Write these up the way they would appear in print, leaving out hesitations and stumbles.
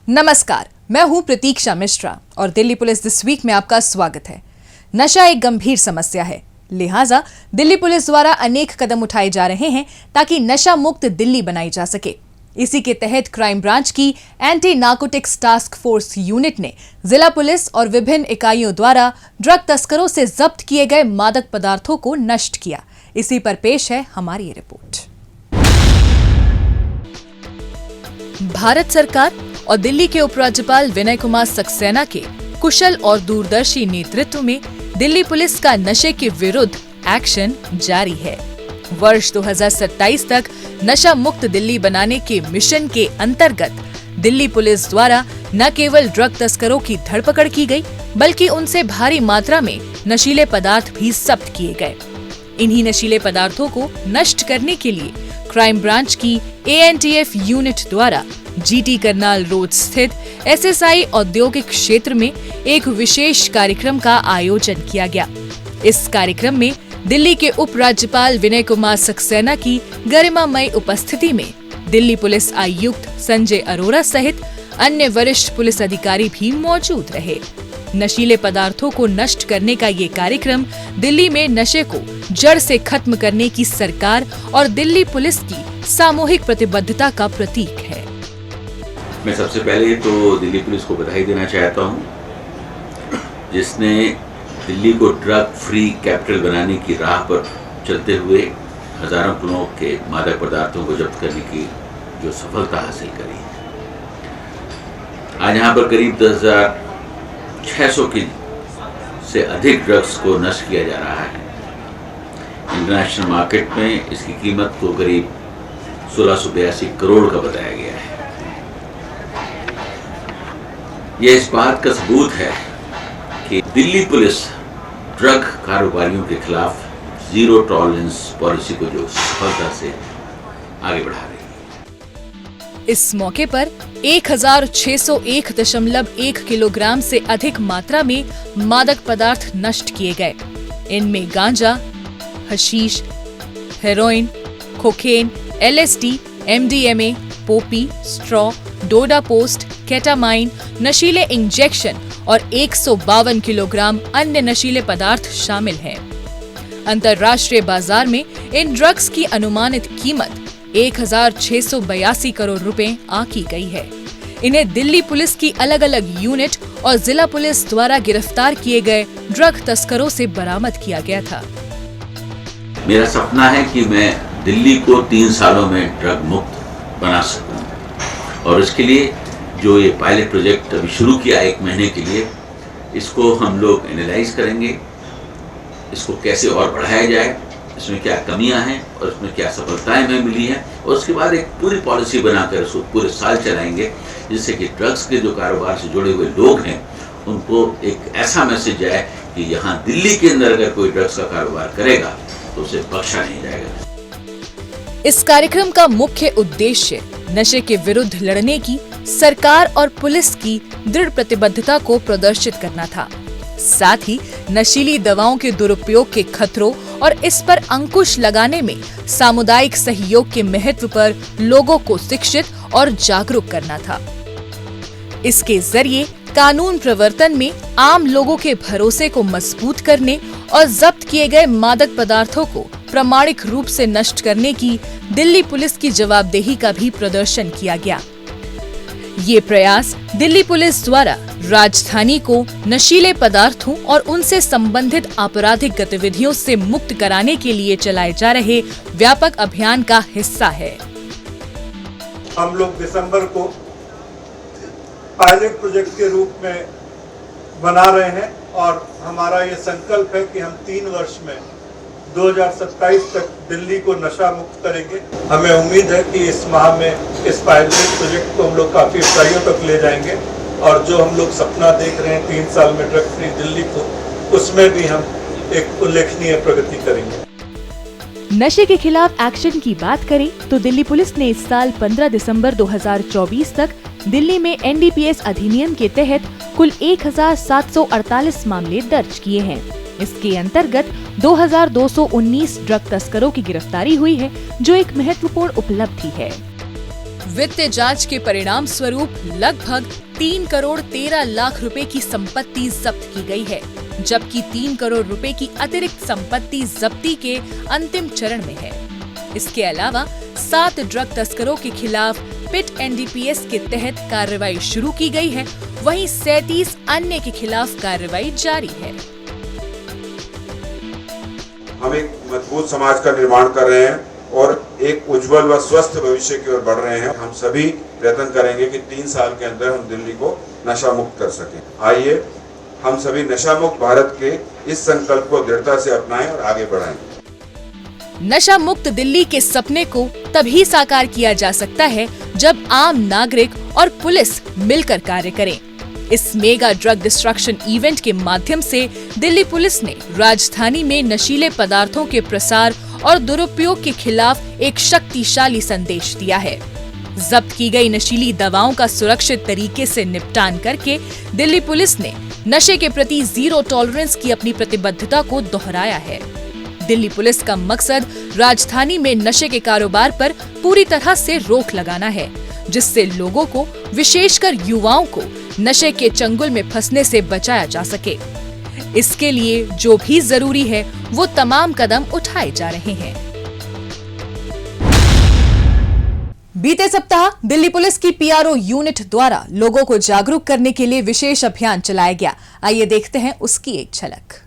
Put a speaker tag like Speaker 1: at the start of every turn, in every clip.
Speaker 1: नमस्कार, मैं हूं प्रतीक्षा मिश्रा और दिल्ली पुलिस दिस वीक में आपका स्वागत है। नशा एक गंभीर समस्या है, लिहाजा दिल्ली पुलिस द्वारा अनेक कदम उठाए जा रहे हैं ताकि नशा मुक्त दिल्ली बनाई जा सके। इसी के तहत क्राइम ब्रांच की anti narcotics task force unit ने जिला पुलिस और विभिन्न इकाइयों द्वारा ड्रग तस्करों से जब्त किए गए मादक पदार्थों को नष्ट किया। इसी पर पेश है हमारी ये रिपोर्ट। भारत सरकार और दिल्ली के उपराज्यपाल विनय कुमार सक्सेना के कुशल और दूरदर्शी नेतृत्व में दिल्ली पुलिस का नशे के विरुद्ध एक्शन जारी है। वर्ष 2027 तक नशा मुक्त दिल्ली बनाने के मिशन के अंतर्गत दिल्ली पुलिस द्वारा न केवल ड्रग तस्करों की धरपकड़ की गई, बल्कि उनसे भारी मात्रा में नशीले पदार्थ भी जब्त किए गए। इन्हीं नशीले पदार्थों को नष्ट करने के लिए क्राइम ब्रांच की ANTF यूनिट द्वारा GT करनाल रोड स्थित SSI औद्योगिक क्षेत्र में एक विशेष कार्यक्रम का आयोजन किया गया। इस कार्यक्रम में दिल्ली के उपराज्यपाल विनय कुमार सक्सेना की गरिमामय उपस्थिति में दिल्ली पुलिस आयुक्त संजय अरोरा सहित अन्य वरिष्ठ पुलिस अधिकारी भी मौजूद रहे। नशीले पदार्थों को नष्ट करने का ये कार्यक्रम दिल्ली में नशे को जड़ से खत्म करने की सरकार और दिल्ली पुलिस की सामूहिक प्रतिबद्धता का प्रतीक है।
Speaker 2: मैं सबसे पहले तो दिल्ली पुलिस को बधाई देना चाहता हूं, जिसने दिल्ली को ड्रग फ्री कैपिटल बनाने की राह पर चलते हुए हजारों किलो के मादक पदार्थों को जब्त करने की जो सफलता हासिल करी। आज यहाँ पर करीब 10,600 की से अधिक ड्रग्स को नष्ट किया जा रहा है। इंटरनेशनल मार्केट में इसकी कीमत को करीब 1682 करोड़ का बताया गया है। यह इस बात का सबूत है कि दिल्ली पुलिस ड्रग कारोबारियों के खिलाफ जीरो टॉलरेंस पॉलिसी को जो सफलता से आगे बढ़ा रही है।
Speaker 1: इस मौके पर 1601.1 किलोग्राम से अधिक मात्रा में मादक पदार्थ नष्ट किए गए। इनमें ganja, hashish, heroin, cocaine, LSD, MDMA, poppy, straw, डोडा पोस्ट, केटामाइन, नशीले इंजेक्शन और 152 किलोग्राम अन्य नशीले पदार्थ शामिल हैं। अंतर्राष्ट्रीय बाजार में इन ड्रग्स की अनुमानित कीमत 1,682 करोड़ रुपए आंकी गई है। इन्हें दिल्ली पुलिस की अलग अलग यूनिट और जिला पुलिस द्वारा गिरफ्तार किए गए ड्रग तस्करों से बरामद किया गया था।
Speaker 2: मेरा सपना है कि मैं दिल्ली को 3 सालों में ड्रग मुक्त बना सकूं, और इसके लिए जो ये पायलट प्रोजेक्ट अभी शुरू किया 1 महीने के लिए, इसको हम लोग एनालाइज करेंगे, इसको कैसे और बढ़ाया जाए, इसमें क्या कमियां हैं और इसमें क्या सफलताएं हमें मिली हैं, और उसके बाद एक पूरी पॉलिसी बनाकर उसको पूरे साल चलाएंगे, जिससे कि ड्रग्स के जो कारोबार से जुड़े हुए लोग हैं उनको एक ऐसा मैसेज जाए कि यहाँ दिल्ली के अंदर अगर कोई ड्रग्स का कारोबार करेगा तो उसे बख्शा नहीं जाएगा।
Speaker 1: इस कार्यक्रम का मुख्य उद्देश्य नशे के विरुद्ध लड़ने की सरकार और पुलिस की दृढ़ प्रतिबद्धता को प्रदर्शित करना था। साथ ही नशीली दवाओं के दुरुपयोग के खतरों और इस पर अंकुश लगाने में सामुदायिक सहयोग के महत्व पर लोगों को शिक्षित और जागरूक करना था। इसके जरिए कानून प्रवर्तन में आम लोगों के भरोसे को मजबूत करने और जब्त किए गए मादक पदार्थों को प्रामाणिक रूप से नष्ट करने की दिल्ली पुलिस की जवाबदेही का भी प्रदर्शन किया गया। ये प्रयास दिल्ली पुलिस द्वारा राजधानी को नशीले पदार्थों और उनसे संबंधित आपराधिक गतिविधियों से मुक्त कराने के लिए चलाए जा रहे व्यापक अभियान का हिस्सा है।
Speaker 3: हम लोग दिसंबर को पायलट प्रोजेक्ट के रूप में बना रहे हैं और हमारा ये संकल्प है कि हम 3 वर्ष में 2027 तक दिल्ली को नशा मुक्त करेंगे। हमें उम्मीद है कि इस माह में इस पायलट प्रोजेक्ट को हम लोग काफी ऊंचाइयों तक ले जाएंगे और जो हम लोग सपना देख रहे हैं 3 साल में ड्रग फ्री दिल्ली को, उसमें भी हम एक उल्लेखनीय प्रगति करेंगे।
Speaker 1: नशे के खिलाफ एक्शन की बात करें तो दिल्ली पुलिस ने इस साल 15 दिसंबर 2024 तक दिल्ली में NDPS अधिनियम के तहत कुल 1,748 मामले दर्ज किए हैं। इसके अंतर्गत 2,219 ड्रग तस्करों की गिरफ्तारी हुई है, जो एक महत्वपूर्ण उपलब्धि है। वित्तीय जांच के परिणाम स्वरूप लगभग 3 करोड़ 13 लाख रुपए की संपत्ति जब्त की गई है, जबकि 3 करोड़ रुपए की अतिरिक्त संपत्ति जब्ती के अंतिम चरण में है। इसके अलावा 7 ड्रग तस्करों के खिलाफ पिट एनडीपीएस के तहत कार्रवाई शुरू की गई है, वहीं 37 अन्य के खिलाफ कार्रवाई जारी है।
Speaker 4: हम एक मजबूत समाज का निर्माण कर रहे हैं और एक उज्जवल व स्वस्थ भविष्य की ओर बढ़ रहे हैं। हम सभी प्रयत्न करेंगे कि 3 साल के अंदर हम दिल्ली को नशा मुक्त कर सकें। आइए हम सभी नशा मुक्त भारत के इस संकल्प को दृढ़ता से अपनाएं और आगे बढ़ाएं।
Speaker 1: नशा मुक्त दिल्ली के सपने को तभी साकार किया जा सकता है जब आम नागरिक और पुलिस मिलकर कार्य करें। इस मेगा ड्रग डिस्ट्रक्शन इवेंट के माध्यम से दिल्ली पुलिस ने राजधानी में नशीले पदार्थों के प्रसार और दुरुपयोग के खिलाफ एक शक्तिशाली संदेश दिया है। जब्त की गई नशीली दवाओं का सुरक्षित तरीके से निपटान करके दिल्ली पुलिस ने नशे के प्रति जीरो टॉलरेंस की अपनी प्रतिबद्धता को दोहराया है। दिल्ली पुलिस का मकसद राजधानी में नशे के कारोबार पर पूरी तरह से रोक लगाना है, जिससे लोगों को, विशेषकर युवाओं को, नशे के चंगुल में फंसने से बचाया जा सके। इसके लिए जो भी जरूरी है वो तमाम कदम उठाए जा रहे हैं। बीते सप्ताह दिल्ली पुलिस की पीआरओ यूनिट द्वारा लोगों को जागरूक करने के लिए विशेष अभियान चलाया गया। आइए देखते हैं उसकी एक झलक।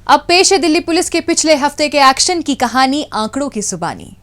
Speaker 1: अब पेश है दिल्ली पुलिस के पिछले हफ्ते के एक्शन की कहानी आंकड़ों की जुबानी।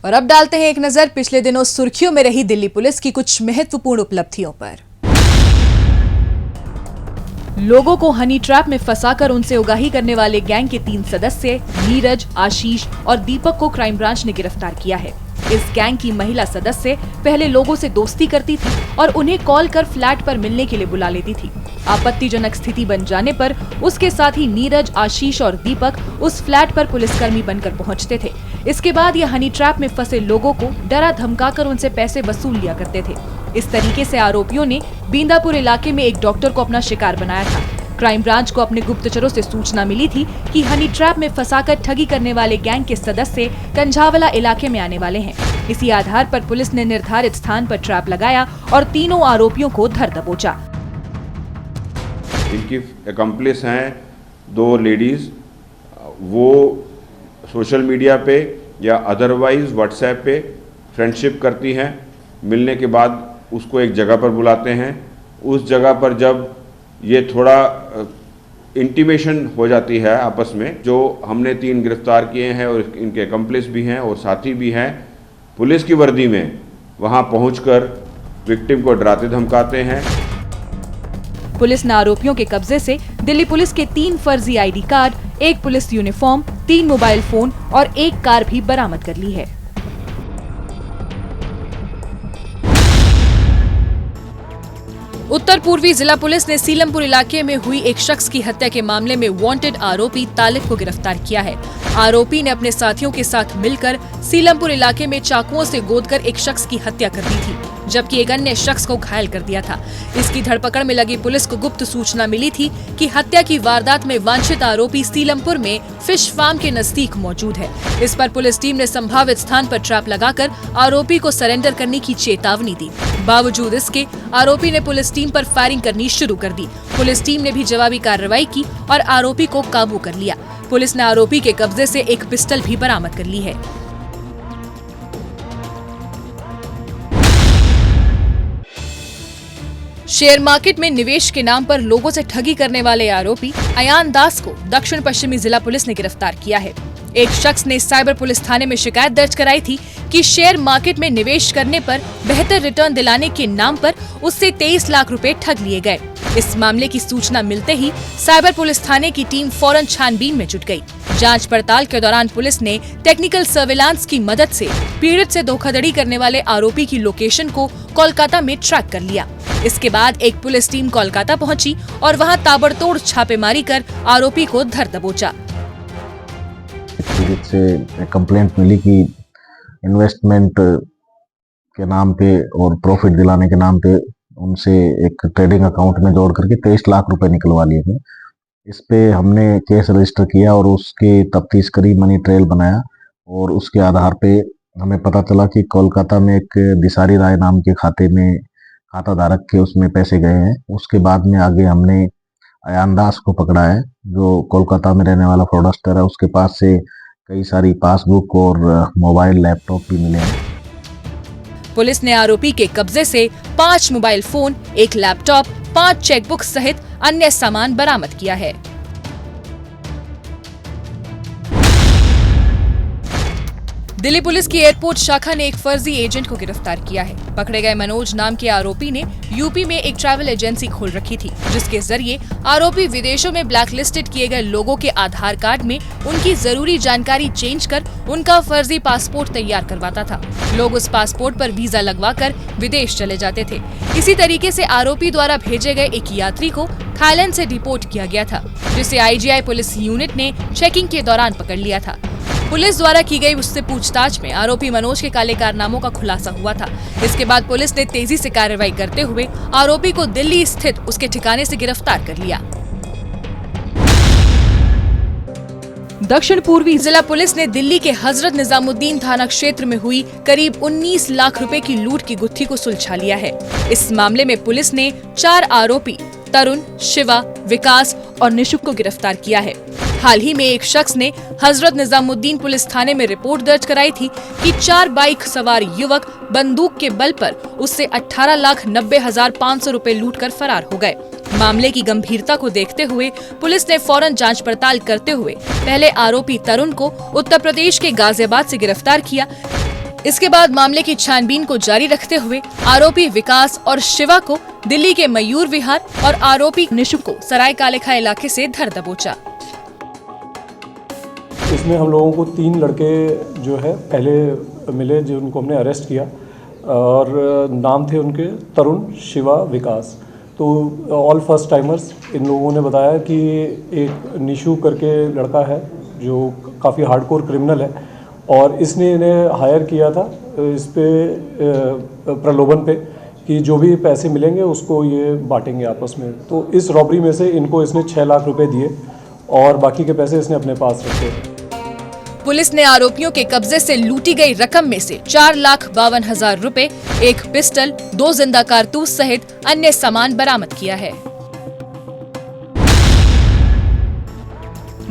Speaker 1: और अब डालते हैं एक नजर पिछले दिनों सुर्खियों में रही दिल्ली पुलिस की कुछ महत्वपूर्ण उपलब्धियों पर। लोगों को हनी ट्रैप में फंसाकर उनसे उगाही करने वाले गैंग के 3 सदस्य नीरज, आशीष और दीपक को क्राइम ब्रांच ने गिरफ्तार किया है। इस गैंग की महिला सदस्य पहले लोगों से दोस्ती करती थी और उन्हें कॉल कर फ्लैट पर मिलने के लिए बुला लेती थी। आपत्तिजनक स्थिति बन जाने पर उसके साथ ही नीरज, आशीष और दीपक उस फ्लैट पर पुलिसकर्मी बनकर पहुंचते थे। इसके बाद ये हनी ट्रैप में फंसे लोगों को डरा धमकाकर उनसे पैसे वसूल लिया करते थे। इस तरीके से आरोपियों ने बींदापुर इलाके में एक डॉक्टर को अपना शिकार बनाया था। क्राइम ब्रांच को अपने गुप्तचरों से सूचना मिली थी कि हनी ट्रैप में फंसाकर ठगी करने वाले गैंग के सदस्य कंझावला इलाके में आने वाले हैं। इसी आधार पर पुलिस ने निर्धारित स्थान पर ट्रैप लगाया और तीनों आरोपियों को धर दबोचा।
Speaker 4: इनकी एक्म्प्लिस हैं 2 लेडीज़, वो सोशल मीडिया पे या अदरवाइज व्हाट्सएप पे फ्रेंडशिप करती हैं। मिलने के बाद उसको एक जगह पर बुलाते हैं। उस जगह पर जब ये थोड़ा इंटीमेशन हो जाती है आपस में, जो हमने 3 गिरफ्तार किए हैं और इनके एक्म्प्लिस भी हैं और साथी भी हैं, पुलिस की वर्दी में वहां पहुंचकर विक्टिम को डराते धमकाते हैं।
Speaker 1: पुलिस ने आरोपियों के कब्जे से दिल्ली पुलिस के 3 फर्जी ID card, 1 police uniform, 3 mobile phone और 1 कार भी बरामद कर ली है। उत्तर पूर्वी जिला पुलिस ने सीलमपुर इलाके में हुई एक शख्स की हत्या के मामले में वांटेड आरोपी तालिब को गिरफ्तार किया है। आरोपी ने अपने साथियों के साथ मिलकर सीलमपुर इलाके में चाकुओं से गोदकर एक शख्स की हत्या कर दी थी, जबकि एक अन्य शख्स को घायल कर दिया था। इसकी धरपकड़ में लगी पुलिस को गुप्त सूचना मिली थी कि हत्या की वारदात में वांछित आरोपी सीलमपुर में फिश फार्म के नजदीक मौजूद है। इस पर पुलिस टीम ने संभावित स्थान पर ट्रैप लगाकर आरोपी को सरेंडर करने की चेतावनी दी। बावजूद इसके आरोपी ने पुलिस टीम पर फायरिंग करनी शुरू कर दी। पुलिस टीम ने भी जवाबी कार्रवाई की और आरोपी को काबू कर लिया। पुलिस ने आरोपी के कब्जे से एक पिस्टल भी बरामद कर ली है। शेयर मार्केट में निवेश के नाम पर लोगों से ठगी करने वाले आरोपी अयान दास को दक्षिण पश्चिमी जिला पुलिस ने गिरफ्तार किया है। एक शख्स ने साइबर पुलिस थाने में शिकायत दर्ज कराई थी कि शेयर मार्केट में निवेश करने पर बेहतर रिटर्न दिलाने के नाम पर उससे 23 लाख रुपए ठग लिए गए। इस मामले की सूचना मिलते ही साइबर पुलिस थाने की टीम फौरन छानबीन में जुट गई। जांच पड़ताल के दौरान पुलिस ने टेक्निकल सर्विलांस की मदद से पीड़ित से धोखाधड़ी करने वाले आरोपी की लोकेशन को कोलकाता में ट्रैक कर लिया। इसके बाद एक पुलिस टीम कोलकाता पहुंची और वहां ताबड़तोड़ छापेमारी कर आरोपी को धर दबोचा।
Speaker 5: पीड़ित से कंप्लेंट मिली कि इन्वेस्टमेंट के नाम पे और प्रॉफिट दिलाने के नाम पे उनसे एक ट्रेडिंग अकाउंट में जोड़ करके 23 लाख रुपए निकलवा लिए थे। इस पे हमने केस रजिस्टर किया और उसकी तफ्तीश करी, मनी ट्रेल बनाया और उसके आधार पे हमें पता चला कि कोलकाता में एक दिसारी राय नाम के खाते में खाता धारक के उसमें पैसे गए हैं। उसके बाद में आगे हमने अयान दास को पकड़ा है, जो कोलकाता में रहने वाला फ्रॉडस्टर है। उसके पास से कई सारी पासबुक और मोबाइल लैपटॉप भी मिले हैं।
Speaker 1: पुलिस ने आरोपी के कब्जे से 5 मोबाइल फोन, 1 लैपटॉप, 5 चेकबुक सहित अन्य सामान बरामद किया है। दिल्ली पुलिस की एयरपोर्ट शाखा ने एक फर्जी एजेंट को गिरफ्तार किया है। पकड़े गए मनोज नाम के आरोपी ने यूपी में एक ट्रैवल एजेंसी खोल रखी थी, जिसके जरिए आरोपी विदेशों में ब्लैकलिस्टेड किए गए लोगों के आधार कार्ड में उनकी जरूरी जानकारी चेंज कर उनका फर्जी पासपोर्ट तैयार करवाता था। लोग उस पासपोर्ट पर वीजा लगवाकर विदेश चले जाते थे। इसी तरीके से आरोपी द्वारा भेजे गए एक यात्री को थाईलैंड से डिपोर्ट किया गया था, जिसे आईजीआई पुलिस यूनिट ने चेकिंग के दौरान पकड़ लिया था। पुलिस द्वारा की गई उससे पूछताछ में आरोपी मनोज के काले कारनामों का खुलासा हुआ था। इसके बाद पुलिस ने तेजी से कार्रवाई करते हुए आरोपी को दिल्ली स्थित उसके ठिकाने से गिरफ्तार कर लिया। दक्षिण पूर्वी जिला पुलिस ने दिल्ली के हजरत निजामुद्दीन थाना क्षेत्र में हुई करीब 19 लाख रुपए की लूट की गुत्थी को सुलझा लिया है। इस मामले में पुलिस ने 4 आरोपी तरुण, शिवा, विकास और निशुक को गिरफ्तार किया है। हाल ही में एक शख्स ने हजरत निजामुद्दीन पुलिस थाने में रिपोर्ट दर्ज कराई थी कि 4 बाइक सवार युवक बंदूक के बल पर उससे 18,90,500 रुपए लूटकर फरार हो गए। मामले की गंभीरता को देखते हुए पुलिस ने फौरन जांच पड़ताल करते हुए पहले आरोपी तरुण को उत्तर प्रदेश के गाजियाबाद से गिरफ्तार किया। इसके बाद मामले की छानबीन को जारी रखते हुए आरोपी विकास और शिवा को दिल्ली के मयूर विहार और आरोपी निशु को सराय कालेखा इलाके से धर दबोचा।
Speaker 6: इसमें हम लोगों को 3 लड़के जो है पहले मिले, जो उनको हमने अरेस्ट किया और नाम थे उनके तरुण, शिवा, विकास। तो ऑल फर्स्ट टाइमर्स। इन लोगों ने बताया कि एक निशु करके लड़का है जो काफ़ी हार्डकोर क्रिमिनल है और इसने इन्हें हायर किया था इस पे प्रलोभन पे कि जो भी पैसे मिलेंगे उसको ये बांटेंगे आपस में। तो इस रॉबरी में से इनको इसने 6 लाख रुपए दिए और बाकी के पैसे इसने अपने पास रखे।
Speaker 1: पुलिस ने आरोपियों के कब्जे से लूटी गई रकम में से 4,52,000 रुपए, एक पिस्टल, 2 जिंदा कारतूस सहित अन्य सामान बरामद किया है।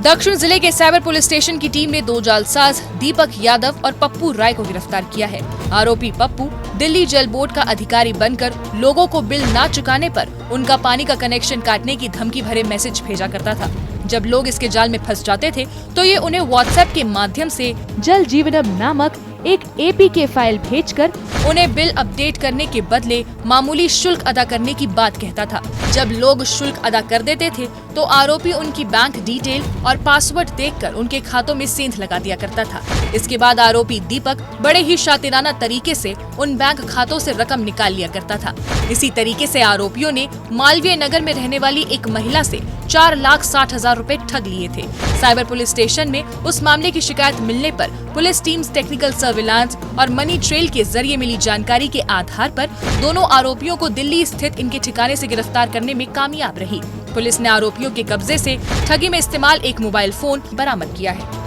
Speaker 1: दक्षिण जिले के साइबर पुलिस स्टेशन की टीम ने 2 जालसाज दीपक यादव और पप्पू राय को गिरफ्तार किया है। आरोपी पप्पू दिल्ली जल बोर्ड का अधिकारी बनकर लोगों को बिल ना चुकाने पर उनका पानी का कनेक्शन काटने की धमकी भरे मैसेज भेजा करता था। जब लोग इसके जाल में फंस जाते थे तो ये उन्हें व्हाट्सएप के माध्यम से जल जीवनम नामक एक APK फाइल भेजकर उन्हें बिल अपडेट करने के बदले मामूली शुल्क अदा करने की बात कहता था। जब लोग शुल्क अदा कर देते थे तो आरोपी उनकी बैंक डिटेल और पासवर्ड देखकर उनके खातों में सेंध लगा दिया करता था। इसके बाद आरोपी दीपक बड़े ही शातिराना तरीके से उन बैंक खातों से रकम निकाल लिया करता था। इसी तरीके से आरोपियों ने मालवीय नगर में रहने वाली एक महिला से 4,60,000 रुपए ठग लिए थे। साइबर पुलिस स्टेशन में उस मामले की शिकायत मिलने पर पुलिस टीम्स टेक्निकल सर्विलांस और मनी ट्रेल के जरिए मिली जानकारी के आधार पर दोनों आरोपियों को दिल्ली स्थित इनके ठिकाने से गिरफ्तार करने में कामयाब रही। पुलिस ने आरोपियों के कब्जे से ठगी में इस्तेमाल एक मोबाइल फोन बरामद किया है।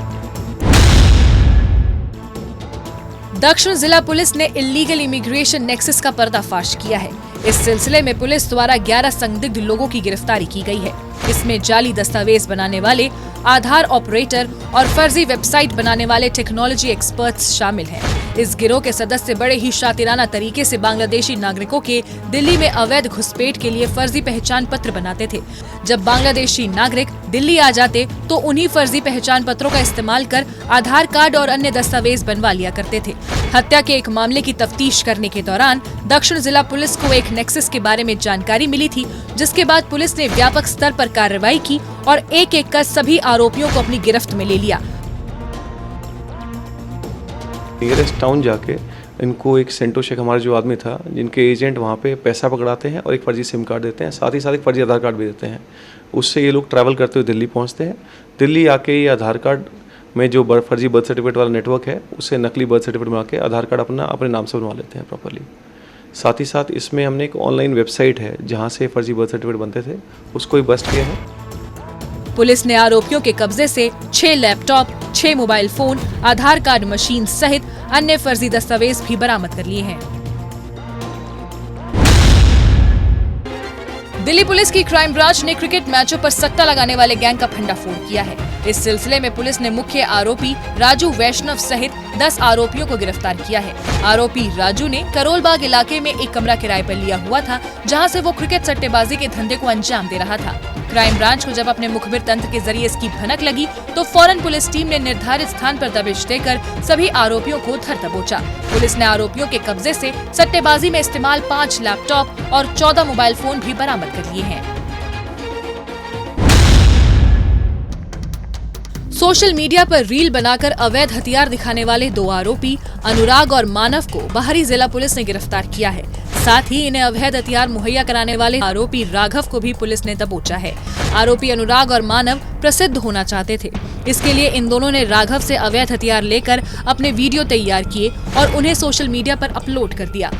Speaker 1: दक्षिण जिला पुलिस ने इल्लीगल इमिग्रेशन नेक्सस का पर्दाफाश किया है। इस सिलसिले में पुलिस द्वारा 11 संदिग्ध लोगों की गिरफ्तारी की गई है। इसमें जाली दस्तावेज बनाने वाले, आधार ऑपरेटर और फर्जी वेबसाइट बनाने वाले टेक्नोलॉजी एक्सपर्ट्स शामिल हैं। इस गिरोह के सदस्य बड़े ही शातिराना तरीके से बांग्लादेशी नागरिकों के दिल्ली में अवैध घुसपैठ के लिए फर्जी पहचान पत्र बनाते थे। जब बांग्लादेशी नागरिक दिल्ली आ जाते तो उन्हीं फर्जी पहचान पत्रों का इस्तेमाल कर आधार कार्ड और अन्य दस्तावेज बनवा लिया करते थे। हत्या के एक मामले की तफ्तीश करने के दौरान दक्षिण जिला पुलिस को एक नेक्सस के बारे में जानकारी मिली थी, जिसके बाद पुलिस ने व्यापक स्तर पर कार्रवाई की और एक-एक कर सभी आरोपियों को अपनी गिरफ्त में ले लिया।
Speaker 7: नियरेस्ट टाउन जाके इनको एक सेंटो शेख हमारा जो आदमी था, जिनके एजेंट वहाँ पे पैसा पकड़ाते हैं और एक फर्जी सिम कार्ड देते हैं, साथ ही साथ एक फर्जी आधार कार्ड भी देते हैं। उससे ये लोग ट्रैवल करते हुए दिल्ली पहुँचते हैं। दिल्ली आके ये आधार कार्ड में जो फर्जी बर्थ सर्टिफिकेट वाला नेटवर्क है, उससे नकली बर्थ सर्टिफिकेट बना के आधार कार्ड अपने नाम से बनवा लेते हैं प्रॉपर्ली। साथ ही साथ इसमें हमने एक ऑनलाइन वेबसाइट है जहाँ से फर्जी बर्थ सर्टिफिकेट बनते थे, उसको ही बस्ट किया है।
Speaker 1: पुलिस ने आरोपियों के कब्जे से 6 लैपटॉप, 6 मोबाइल फोन, आधार कार्ड मशीन सहित अन्य फर्जी दस्तावेज भी बरामद कर लिए हैं। दिल्ली पुलिस की क्राइम ब्रांच ने क्रिकेट मैचों पर सट्टा लगाने वाले गैंग का भंडाफोड़ किया है। इस सिलसिले में पुलिस ने मुख्य आरोपी राजू वैष्णव सहित 10 आरोपियों को गिरफ्तार किया है। आरोपी राजू ने करोलबाग इलाके में एक कमरा किराए पर लिया हुआ था, जहां से वो क्रिकेट सट्टेबाजी के धंधे को अंजाम दे रहा था। क्राइम ब्रांच को जब अपने मुखबिर तंत्र के जरिए इसकी भनक लगी तो फौरन पुलिस टीम ने निर्धारित स्थान पर दबिश देकर सभी आरोपियों को धर दबोचा। पुलिस ने आरोपियों के कब्जे से सट्टेबाजी में इस्तेमाल 5 लैपटॉप और 14 मोबाइल फोन भी बरामद कर लिए हैं। सोशल मीडिया पर रील बनाकर अवैध हथियार दिखाने वाले 2 आरोपी अनुराग और मानव को बाहरी जिला पुलिस ने गिरफ्तार किया है। साथ ही इन्हें अवैध हथियार मुहैया कराने वाले आरोपी राघव को भी पुलिस ने दबोचा है। आरोपी अनुराग और मानव प्रसिद्ध होना चाहते थे, इसके लिए इन दोनों ने राघव से अवैध हथियार लेकर अपने वीडियो तैयार किए और उन्हें सोशल मीडिया पर अपलोड कर दिया।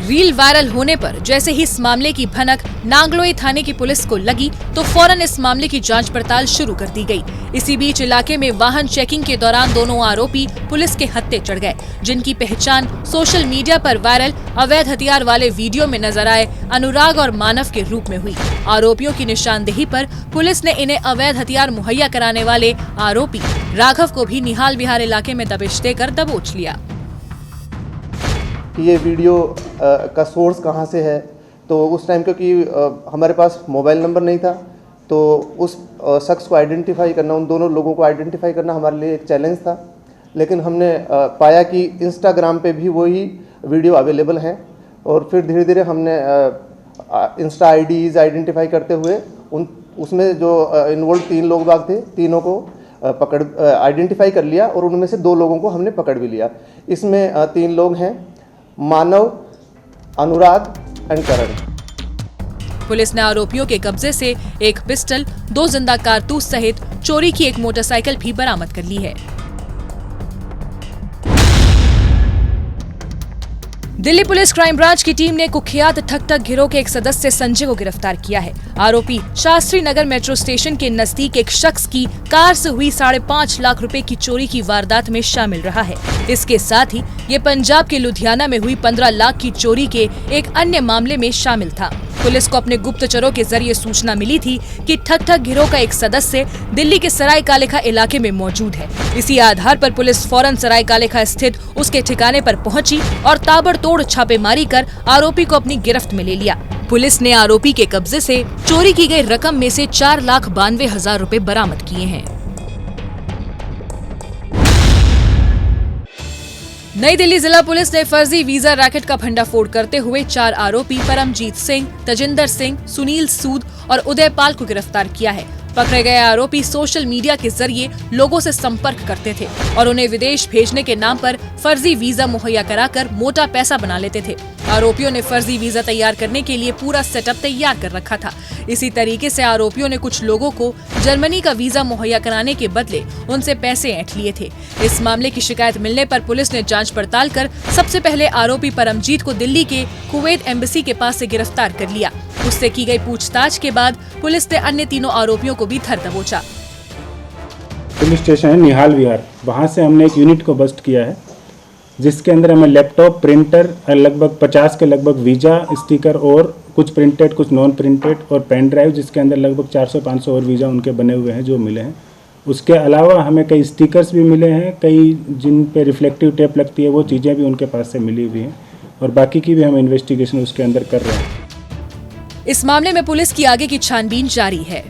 Speaker 1: रील वायरल होने पर जैसे ही इस मामले की भनक नांगलोई थाने की पुलिस को लगी तो फौरन इस मामले की जांच पड़ताल शुरू कर दी गई। इसी बीच इलाके में वाहन चेकिंग के दौरान दोनों आरोपी पुलिस के हत्थे चढ़ गए, जिनकी पहचान सोशल मीडिया पर वायरल अवैध हथियार वाले वीडियो में नजर आए अनुराग और मानव के रूप में हुई। आरोपियों की निशानदेही पर पुलिस ने इन्हें अवैध हथियार मुहैया कराने वाले आरोपी राघव को भी निहाल विहार इलाके में दबिश देकर दबोच लिया।
Speaker 8: कि ये वीडियो का सोर्स कहाँ से है, तो उस टाइम क्योंकि हमारे पास मोबाइल नंबर नहीं था, तो उस शख्स को आइडेंटिफाई करना, उन दोनों लोगों को आइडेंटिफाई करना हमारे लिए एक चैलेंज था। लेकिन हमने पाया कि इंस्टाग्राम पे भी वही वीडियो अवेलेबल हैं और फिर धीरे धीरे हमने इंस्टा आईडीज़ आइडेंटिफाई करते हुए उसमें जो इन्वॉल्व 3 लोग बाग थे, तीनों को आइडेंटिफाई कर लिया और उनमें से 2 लोगों को हमने पकड़ भी लिया। इसमें 3 लोग हैं, मानव, अनुराग एंड करण।
Speaker 1: पुलिस ने आरोपियों के कब्जे से एक पिस्टल, 2 जिंदा कारतूस सहित चोरी की एक मोटरसाइकिल भी बरामद कर ली है। दिल्ली पुलिस क्राइम ब्रांच की टीम ने कुख्यात ठग गिरोह के एक सदस्य संजय को गिरफ्तार किया है। आरोपी शास्त्री नगर मेट्रो स्टेशन के नजदीक एक शख्स की कार से हुई 5.5 लाख रुपए की चोरी की वारदात में शामिल रहा है। इसके साथ ही ये पंजाब के लुधियाना में हुई 15 लाख की चोरी के एक अन्य मामले में शामिल था। पुलिस को अपने गुप्तचरों के जरिए सूचना मिली थी कि ठग गिरोह का एक सदस्य दिल्ली के सराय कालेखा इलाके में मौजूद है। इसी आधार पर पुलिस फौरन सराय कालेखा स्थित उसके ठिकाने पर पहुंची और ताबड़तोड़ छापेमारी कर आरोपी को अपनी गिरफ्त में ले लिया। पुलिस ने आरोपी के कब्जे से चोरी की गई रकम में से 4,92,000 रुपए बरामद किए हैं। नई दिल्ली जिला पुलिस ने फर्जी वीजा रैकेट का भंडाफोड़ करते हुए 4 आरोपी परमजीत सिंह, तजिंदर सिंह, सुनील सूद और उदय पाल को गिरफ्तार किया है। पकड़े गए आरोपी सोशल मीडिया के जरिए लोगों से संपर्क करते थे और उन्हें विदेश भेजने के नाम पर फर्जी वीजा मुहैया कराकर मोटा पैसा बना लेते थे। आरोपियों ने फर्जी वीजा तैयार करने के लिए पूरा सेटअप तैयार कर रखा था। इसी तरीके से आरोपियों ने कुछ लोगों को जर्मनी का वीजा मुहैया कराने के बदले उनसे पैसे ऐंठ लिए थे। इस मामले की शिकायत मिलने पर पुलिस ने जांच पड़ताल कर सबसे पहले आरोपी परमजीत को दिल्ली के कुवैत एम्बेसी के पास से गिरफ्तार कर लिया। उससे की गई पूछताछ के बाद पुलिस ने अन्य तीनों आरोपियों को भी धर दबोचा।
Speaker 9: पुलिस स्टेशन है निहाल विहार, वहाँ से हमने एक यूनिट को बस्ट किया है जिसके अंदर हमें लैपटॉप, प्रिंटर, लगभग 50 के लगभग वीजा स्टिकर और कुछ प्रिंटेड कुछ नॉन प्रिंटेड और पेन ड्राइव जिसके अंदर लगभग 400-500 और वीजा उनके बने हुए हैं जो मिले हैं। उसके अलावा हमें कई स्टिकर्स भी मिले हैं, कई जिन पे रिफ्लेक्टिव टेप लगती है वो चीज़ें भी उनके पास से मिली हुई हैं और बाकी की भी हम इन्वेस्टिगेशन उसके अंदर कर रहे हैं।
Speaker 1: इस मामले में पुलिस की आगे की छानबीन जारी है।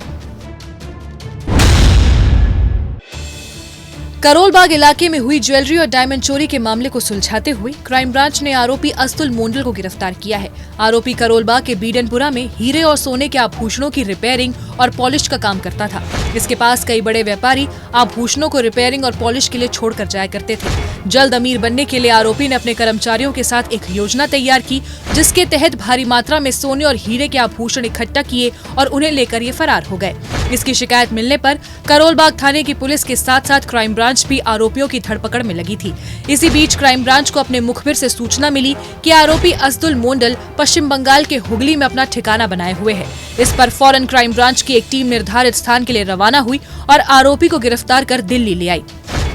Speaker 1: करोल बाग इलाके में हुई ज्वेलरी और डायमंड चोरी के मामले को सुलझाते हुए क्राइम ब्रांच ने आरोपी अस्तुल मोंडल को गिरफ्तार किया है। आरोपी करोल बाग के बीडनपुरा में हीरे और सोने के आभूषणों की रिपेयरिंग और पॉलिश का काम करता था। इसके पास कई बड़े व्यापारी आभूषणों को रिपेयरिंग और पॉलिश के लिए छोड़कर जाया करते थे। जल्द अमीर बनने के लिए आरोपी ने अपने कर्मचारियों के साथ एक योजना तैयार की जिसके तहत भारी मात्रा में सोने और हीरे के आभूषण इकट्ठा किए और उन्हें लेकर ये फरार हो गए। इसकी शिकायत मिलने पर करोल बाग थाने की पुलिस के साथ साथ क्राइम ब्रांच भी आरोपियों की धरपकड़ में लगी थी। इसी बीच क्राइम ब्रांच को अपने मुखबिर से सूचना मिली कि आरोपी अस्तुल मोंडल पश्चिम बंगाल के हुगली में अपना ठिकाना बनाए हुए है। इस पर फौरन क्राइम ब्रांच की एक टीम निर्धारित स्थान के लिए रवाना हुई और आरोपी को गिरफ्तार कर दिल्ली ले आई।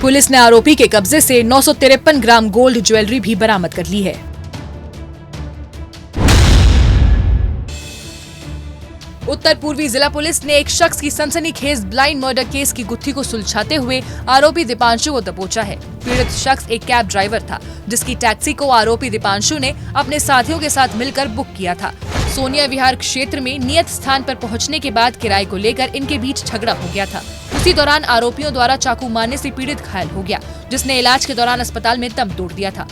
Speaker 1: पुलिस ने आरोपी के कब्जे से 953 ग्राम गोल्ड ज्वेलरी भी बरामद कर ली है। उत्तर पूर्वी जिला पुलिस ने एक शख्स की सनसनीखेज ब्लाइंड मर्डर केस की गुत्थी को सुलझाते हुए आरोपी दीपांशु को दबोचा है। पीड़ित शख्स एक कैब ड्राइवर था जिसकी टैक्सी को आरोपी दीपांशु ने अपने साथियों के साथ मिलकर बुक किया था। सोनिया विहार क्षेत्र में नियत स्थान पर पहुंचने के बाद किराए को लेकर इनके बीच झगड़ा हो गया था। उसी दौरान आरोपियों द्वारा चाकू मारने से पीड़ित घायल हो गया जिसने इलाज के दौरान अस्पताल में दम तोड़ दिया था।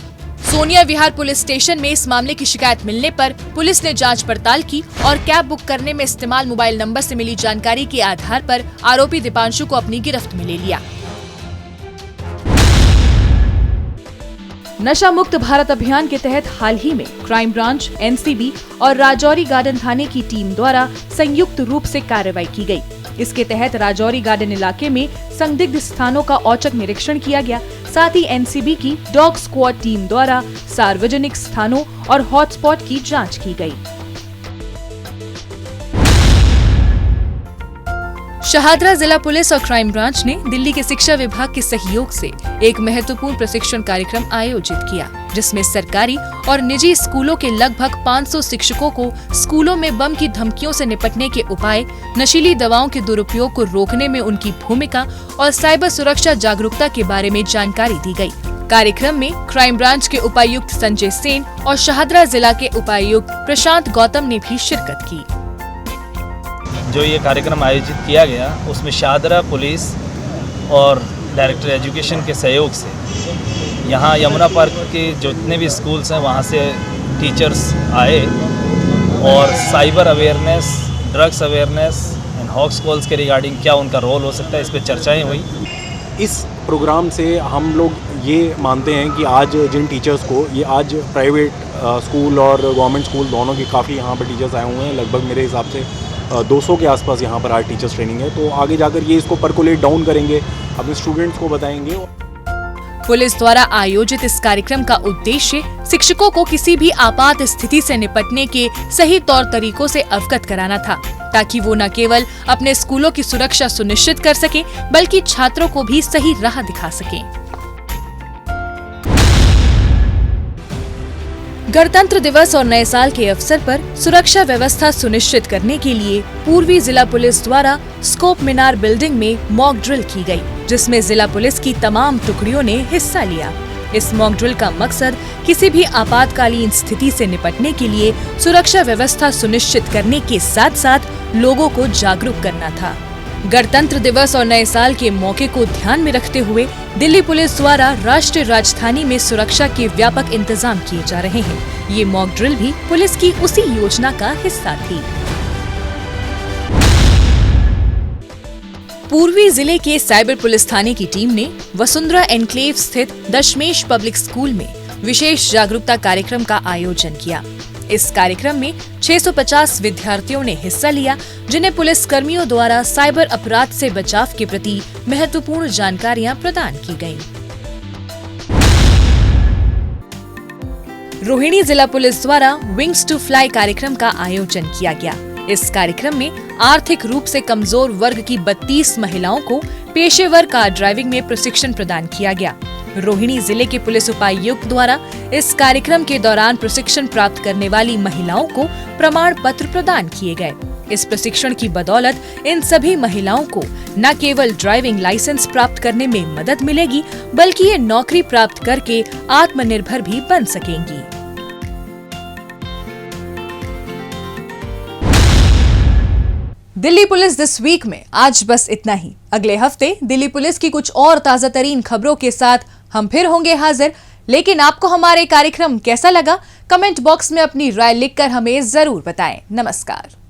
Speaker 1: सोनिया विहार पुलिस स्टेशन में इस मामले की शिकायत मिलने पर पुलिस ने जांच पड़ताल की और कैब बुक करने में इस्तेमाल मोबाइल नंबर से मिली जानकारी के आधार पर आरोपी दीपांशु को अपनी गिरफ्त में ले लिया। नशा मुक्त भारत अभियान के तहत हाल ही में क्राइम ब्रांच, एनसीबी और राजौरी गार्डन थाने की टीम द्वारा संयुक्त रूप से कार्रवाई की गई। इसके तहत राजौरी गार्डन इलाके में संदिग्ध स्थानों का औचक निरीक्षण किया गया। साथ ही एनसीबी की डॉग स्क्वाड टीम द्वारा सार्वजनिक स्थानों और हॉटस्पॉट की जांच की गई। शाहदरा जिला पुलिस और क्राइम ब्रांच ने दिल्ली के शिक्षा विभाग के सहयोग से एक महत्वपूर्ण प्रशिक्षण कार्यक्रम आयोजित किया जिसमें सरकारी और निजी स्कूलों के लगभग 500 शिक्षकों को स्कूलों में बम की धमकियों से निपटने के उपाय, नशीली दवाओं के दुरुपयोग को रोकने में उनकी भूमिका और साइबर सुरक्षा जागरूकता के बारे में जानकारी दी गई। कार्यक्रम में क्राइम ब्रांच के उपायुक्त संजय सेन और शाहदरा जिला के उपायुक्त प्रशांत गौतम ने भी शिरकत की।
Speaker 10: जो ये कार्यक्रम आयोजित किया गया उसमें शाहदरा पुलिस और डायरेक्टर एजुकेशन के सहयोग से यहाँ यमुना पार्क के जितने भी स्कूल्स हैं वहाँ से टीचर्स आए और cyber awareness, drugs awareness and hoax calls के रिगार्डिंग क्या उनका रोल हो सकता है इस पर चर्चाएँ हुई।
Speaker 11: इस प्रोग्राम से हम लोग ये मानते हैं कि आज जिन टीचर्स को ये आज प्राइवेट स्कूल और गवर्नमेंट स्कूल दोनों की काफ़ी यहाँ पर टीचर्स आए हुए हैं, लगभग मेरे हिसाब से 200 के आसपास यहाँ पर आज टीचर्स ट्रेनिंग है। तो आगे जाकर ये इसको परकोलेट डाउन करेंगे, अपने स्टूडेंट्स को बताएंगे।
Speaker 1: पुलिस द्वारा आयोजित इस कार्यक्रम का उद्देश्य शिक्षकों को किसी भी आपात स्थिति से निपटने के सही तौर तरीकों से अवगत कराना था, ताकि वो न केवल अपने स्कूलों की सुरक्षा सुनिश्चित कर सकें, बल्कि छात्रों को भी सही राह दिखा सकें। गणतंत्र दिवस और नए साल के अवसर पर सुरक्षा व्यवस्था सुनिश्चित करने के लिए पूर्वी जिला पुलिस द्वारा स्कोप मीनार बिल्डिंग में मॉक ड्रिल की गई, जिसमें जिला पुलिस की तमाम टुकड़ियों ने हिस्सा लिया। इस मॉक ड्रिल का मकसद किसी भी आपातकालीन स्थिति से निपटने के लिए सुरक्षा व्यवस्था सुनिश्चित करने के साथ साथ लोगों को जागरूक करना था। गणतंत्र दिवस और नए साल के मौके को ध्यान में रखते हुए दिल्ली पुलिस द्वारा राष्ट्रीय राजधानी में सुरक्षा के व्यापक इंतजाम किए जा रहे हैं। ये मॉक ड्रिल भी पुलिस की उसी योजना का हिस्सा थी। पूर्वी जिले के साइबर पुलिस थाने की टीम ने वसुंधरा एनक्लेव स्थित दशमेश पब्लिक स्कूल में विशेष जागरूकता कार्यक्रम का आयोजन किया। इस कार्यक्रम में 650 विद्यार्थियों ने हिस्सा लिया, जिन्हें पुलिस कर्मियों द्वारा साइबर अपराध से बचाव के प्रति महत्वपूर्ण जानकारियां प्रदान की गयीं। रोहिणी जिला पुलिस द्वारा विंग्स टू फ्लाई कार्यक्रम का आयोजन किया गया। इस कार्यक्रम में आर्थिक रूप से कमजोर वर्ग की 32 महिलाओं को पेशेवर कार ड्राइविंग में प्रशिक्षण प्रदान किया गया। रोहिणी जिले के पुलिस उपायुक्त द्वारा इस कार्यक्रम के दौरान प्रशिक्षण प्राप्त करने वाली महिलाओं को प्रमाण पत्र प्रदान किए गए। इस प्रशिक्षण की बदौलत इन सभी महिलाओं को न केवल ड्राइविंग लाइसेंस प्राप्त करने में मदद मिलेगी, बल्कि ये नौकरी प्राप्त करके आत्मनिर्भर भी बन सकेंगी। दिल्ली पुलिस दिस वीक में आज बस इतना ही। अगले हफ्ते दिल्ली पुलिस की कुछ और ताजा तरीन खबरों के साथ हम फिर होंगे हाजिर। लेकिन आपको हमारे कार्यक्रम कैसा लगा? कमेंट बॉक्स में अपनी राय लिखकर हमें जरूर बताएं। नमस्कार।